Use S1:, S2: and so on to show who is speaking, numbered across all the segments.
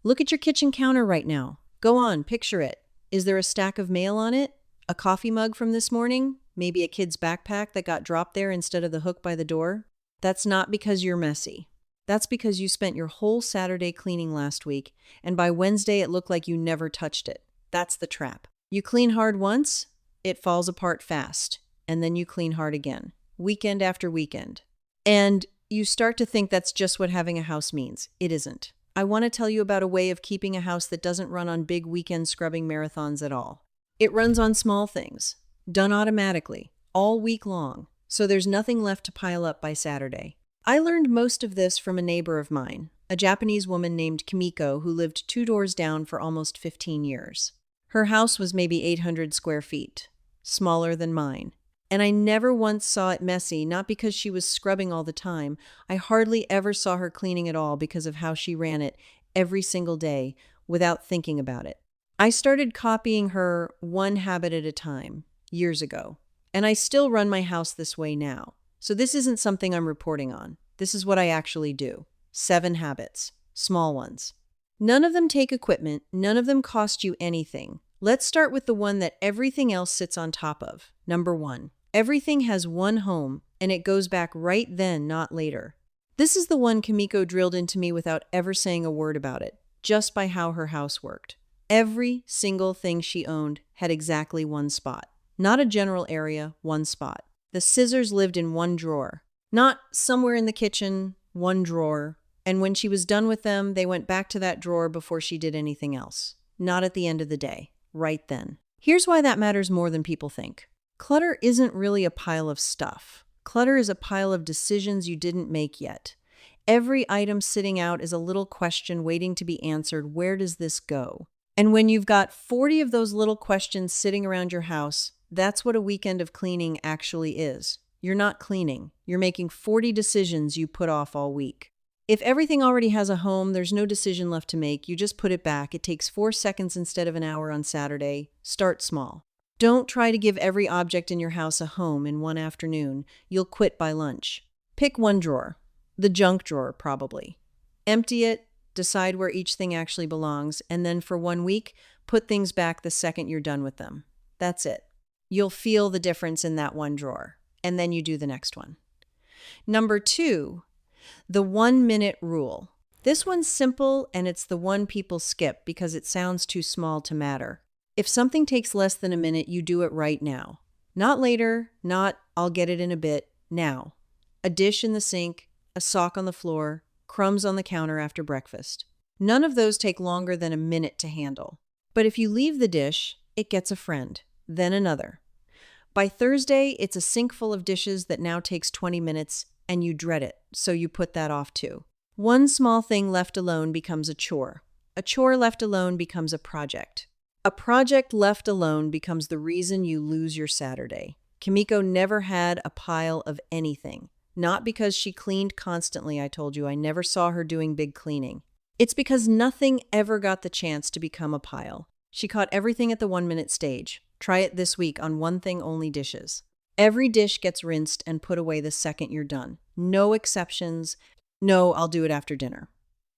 S1: Look at your kitchen counter right now. Go on, picture it. Is there a stack of mail on it? A coffee mug from this morning? Maybe a kid's backpack that got dropped there instead of the hook by the door? That's not because you're messy. That's because you spent your whole Saturday cleaning last week, and by Wednesday it looked like you never touched it. That's the trap. You clean hard once, it falls apart fast, and then you clean hard again, weekend after weekend. And you start to think that's just what having a house means. It isn't. I want to tell you about a way of keeping a house that doesn't run on big weekend scrubbing marathons at all. It runs on small things, done automatically, all week long, so there's nothing left to pile up by Saturday. I learned most of this from a neighbor of mine, a Japanese woman named Kimiko who lived 2 doors down for almost 15 years. Her house was maybe 800 square feet, smaller than mine. And I never once saw it messy, not because she was scrubbing all the time. I hardly ever saw her cleaning at all because of how she ran it every single day without thinking about it. I started copying her one habit at a time years ago, and I still run my house this way now. So this isn't something I'm reporting on. This is what I actually do. 7 habits, small ones. None of them take equipment. None of them cost you anything. Let's start with the one that everything else sits on top of. Number 1. Everything has one home, and it goes back right then, not later. This is the one Kimiko drilled into me without ever saying a word about it, just by how her house worked. Every single thing she owned had exactly one spot. Not a general area, one spot. The scissors lived in one drawer. Not somewhere in the kitchen, one drawer. And when she was done with them, they went back to that drawer before she did anything else. Not at the end of the day, right then. Here's why that matters more than people think. Clutter isn't really a pile of stuff. Clutter is a pile of decisions you didn't make yet. Every item sitting out is a little question waiting to be answered. Where does this go? And when you've got 40 of those little questions sitting around your house, that's what a weekend of cleaning actually is. You're not cleaning. You're making 40 decisions you put off all week. If everything already has a home, there's no decision left to make. You just put it back. It takes 4 seconds instead of an hour on Saturday. Start small. Don't try to give every object in your house a home in one afternoon. You'll quit by lunch. Pick one drawer. The junk drawer, probably. Empty it, decide where each thing actually belongs, and then for 1 week, put things back the second you're done with them. That's it. You'll feel the difference in that one drawer, and then you do the next one. Number 2, the 1-minute rule. This one's simple, and it's the one people skip because it sounds too small to matter. If something takes less than a minute, you do it right now. Not later, not I'll get it in a bit, now. A dish in the sink, a sock on the floor, crumbs on the counter after breakfast. None of those take longer than a minute to handle. But if you leave the dish, it gets a friend, then another. By Thursday, it's a sink full of dishes that now takes 20 minutes, and you dread it, so you put that off too. One small thing left alone becomes a chore. A chore left alone becomes a project. A project left alone becomes the reason you lose your Saturday. Kimiko never had a pile of anything. Not because she cleaned constantly, I told you. I never saw her doing big cleaning. It's because nothing ever got the chance to become a pile. She caught everything at the 1-minute stage. Try it this week on one thing only dishes. Every dish gets rinsed and put away the second you're done. No exceptions. No, I'll do it after dinner.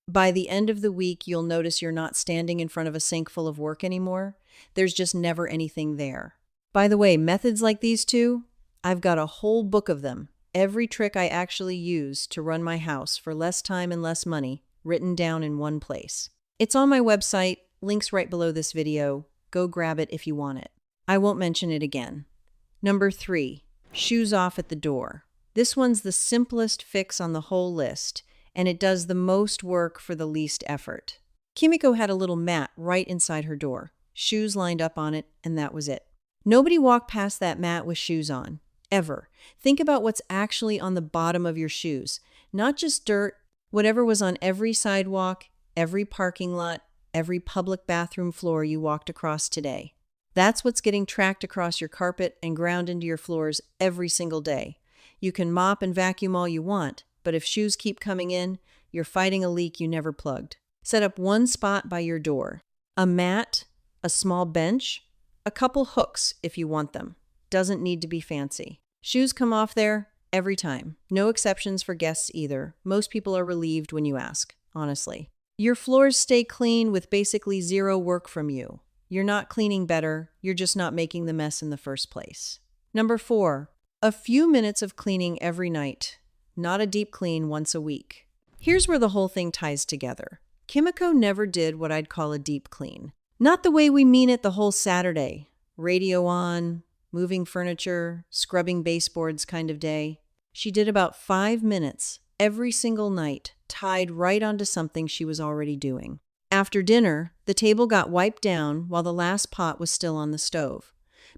S1: By the end of the week, you'll notice you're not standing in front of a sink full of work anymore. There's just never anything there. By the way, methods like these two, I've got a whole book of them. Every trick I actually use to run my house for less time and less money, written down in one place. It's on my website, links right below this video. Go grab it if you want it. I won't mention it again. Number 3, shoes off at the door. This one's the simplest fix on the whole list, and it does the most work for the least effort. Kimiko had a little mat right inside her door, shoes lined up on it, and that was it. Nobody walked past that mat with shoes on, ever. Think about what's actually on the bottom of your shoes, not just dirt, whatever was on every sidewalk, every parking lot, every public bathroom floor you walked across today. That's what's getting tracked across your carpet and ground into your floors every single day. You can mop and vacuum all you want, but if shoes keep coming in, you're fighting a leak you never plugged. Set up one spot by your door. A mat, a small bench, a couple hooks if you want them. Doesn't need to be fancy. Shoes come off there every time. No exceptions for guests either. Most people are relieved when you ask, honestly. Your floors stay clean with basically zero work from you. You're not cleaning better, you're just not making the mess in the first place. Number 4, a few minutes of cleaning every night, not a deep clean once a week. Here's where the whole thing ties together. Kimiko never did what I'd call a deep clean. Not the way we mean it the whole Saturday. Radio on, moving furniture, scrubbing baseboards kind of day. She did about 5 minutes every single night, tied right onto something she was already doing. After dinner, the table got wiped down while the last pot was still on the stove.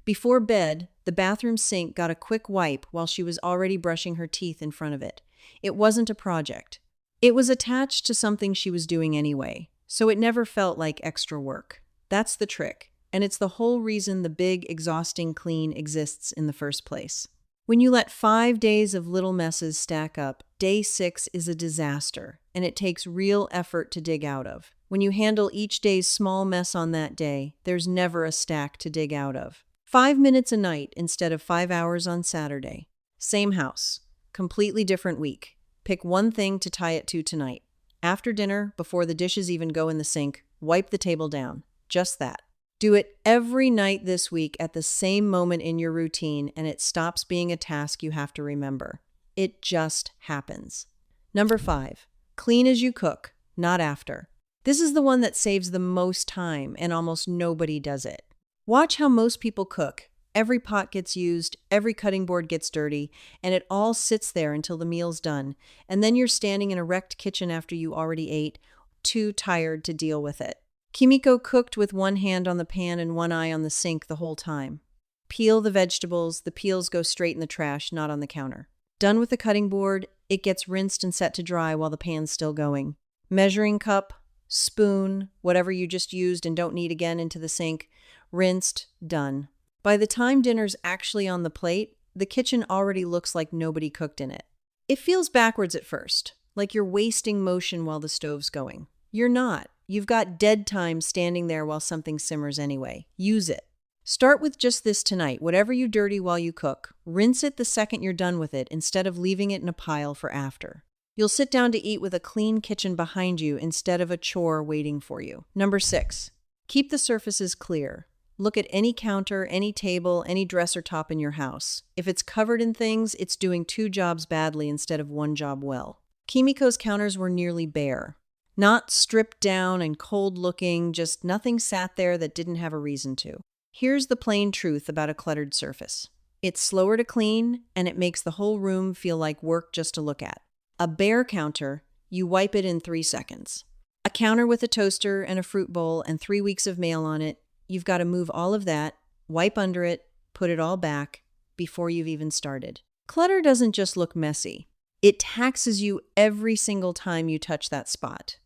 S1: Before bed, the bathroom sink got a quick wipe while she was already brushing her teeth in front of it. It wasn't a project. It was attached to something she was doing anyway, so it never felt like extra work. That's the trick, and it's the whole reason the big, exhausting clean exists in the first place. When you let 5 days of little messes stack up, day 6 is a disaster, and it takes real effort to dig out of. When you handle each day's small mess on that day, there's never a stack to dig out of. 5 minutes a night instead of 5 hours on Saturday. Same house, completely different week. Pick one thing to tie it to tonight. After dinner, before the dishes even go in the sink, wipe the table down. Just that. Do it every night this week at the same moment in your routine, and it stops being a task you have to remember. It just happens. Number 5, clean as you cook, not after. This is the one that saves the most time, and almost nobody does it. Watch how most people cook. Every pot gets used, every cutting board gets dirty, and it all sits there until the meal's done. And then you're standing in a wrecked kitchen after you already ate, too tired to deal with it. Kimiko cooked with one hand on the pan and one eye on the sink the whole time. Peel the vegetables, the peels go straight in the trash, not on the counter. Done with the cutting board, it gets rinsed and set to dry while the pan's still going. Measuring cup, spoon, whatever you just used and don't need again into the sink, rinsed, done. By the time dinner's actually on the plate, the kitchen already looks like nobody cooked in it. It feels backwards at first, like you're wasting motion while the stove's going. You're not. You've got dead time standing there while something simmers anyway. Use it. Start with just this tonight. Whatever you dirty while you cook, rinse it the second you're done with it instead of leaving it in a pile for after. You'll sit down to eat with a clean kitchen behind you instead of a chore waiting for you. Number 6, keep the surfaces clear. Look at any counter, any table, any dresser top in your house. If it's covered in things, it's doing 2 jobs badly instead of 1 job well. Kimiko's counters were nearly bare. Not stripped down and cold-looking, just nothing sat there that didn't have a reason to. Here's the plain truth about a cluttered surface. It's slower to clean, and it makes the whole room feel like work just to look at. A bare counter, you wipe it in 3 seconds. A counter with a toaster and a fruit bowl and 3 weeks of mail on it, you've got to move all of that, wipe under it, put it all back, before you've even started. Clutter doesn't just look messy. It taxes you every single time you touch that spot.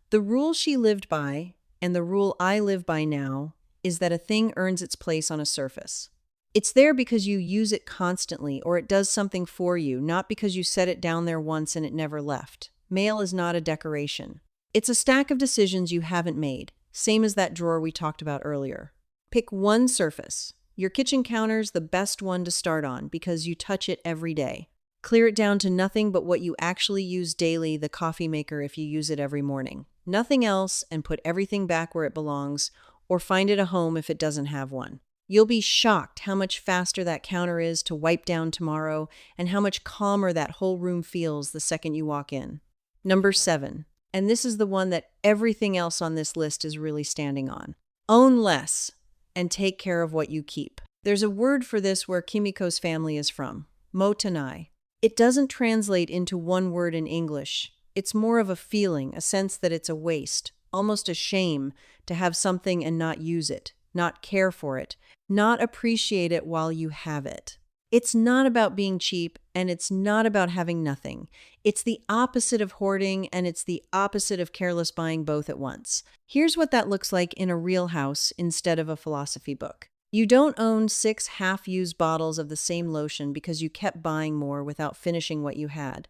S1: The rule she lived by, and the rule I live by now, is that a thing earns its place on a surface. It's there because you use it constantly or it does something for you, not because you set it down there once and it never left. Mail is not a decoration. It's a stack of decisions you haven't made, same as that drawer we talked about earlier. Pick one surface. Your kitchen counter's the best one to start on because you touch it every day. Clear it down to nothing but what you actually use daily, the coffee maker if you use it every morning. Nothing else, and put everything back where it belongs, or find it a home if it doesn't have one. You'll be shocked how much faster that counter is to wipe down tomorrow and how much calmer that whole room feels the second you walk in. Number 7, and this is the one that everything else on this list is really standing on. Own less and take care of what you keep. There's a word for this where Kimiko's family is from, motanai. It doesn't translate into one word in English. It's more of a feeling, a sense that it's a waste, almost a shame to have something and not use it, not care for it, not appreciate it while you have it. It's not about being cheap, and it's not about having nothing. It's the opposite of hoarding, and it's the opposite of careless buying both at once. Here's what that looks like in a real house instead of a philosophy book. You don't own 6 half-used bottles of the same lotion because you kept buying more without finishing what you had.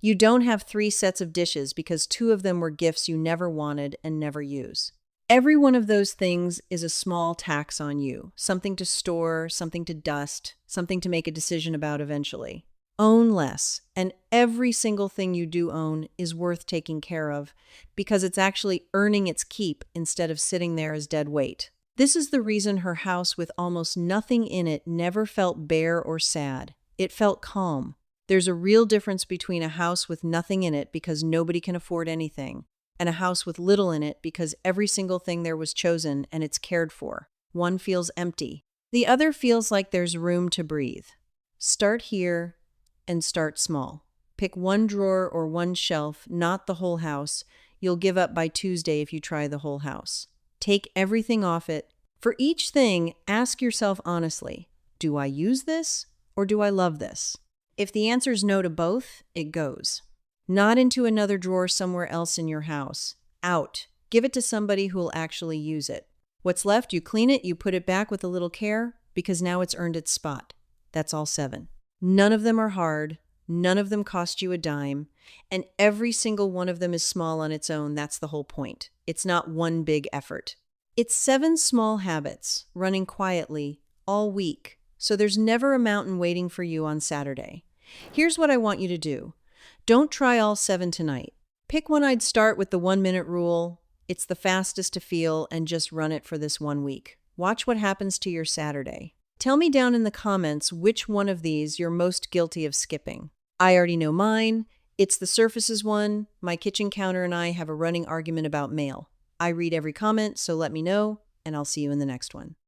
S1: You don't have 3 sets of dishes because 2 of them were gifts you never wanted and never use. Every one of those things is a small tax on you, something to store, something to dust, something to make a decision about eventually. Own less, and every single thing you do own is worth taking care of because it's actually earning its keep instead of sitting there as dead weight. This is the reason her house with almost nothing in it never felt bare or sad. It felt calm. There's a real difference between a house with nothing in it because nobody can afford anything, and a house with little in it because every single thing there was chosen and it's cared for. One feels empty. The other feels like there's room to breathe. Start here and start small. Pick one drawer or one shelf, not the whole house. You'll give up by Tuesday if you try the whole house. Take everything off it. For each thing, ask yourself honestly, do I use this or do I love this? If the answer is no to both, it goes. Not into another drawer somewhere else in your house. Out. Give it to somebody who will actually use it. What's left, you clean it, you put it back with a little care, because now it's earned its spot. That's all 7. None of them are hard, none of them cost you a dime, and every single one of them is small on its own. That's the whole point. It's not one big effort. It's 7 small habits, running quietly, all week, so there's never a mountain waiting for you on Saturday. Here's what I want you to do. Don't try all 7 tonight. Pick one. I'd start with the 1-minute rule. It's the fastest to feel, and just run it for this 1 week. Watch what happens to your Saturday. Tell me down in the comments which one of these you're most guilty of skipping. I already know mine. It's the surfaces one. My kitchen counter and I have a running argument about mail. I read every comment, so let me know, and I'll see you in the next one.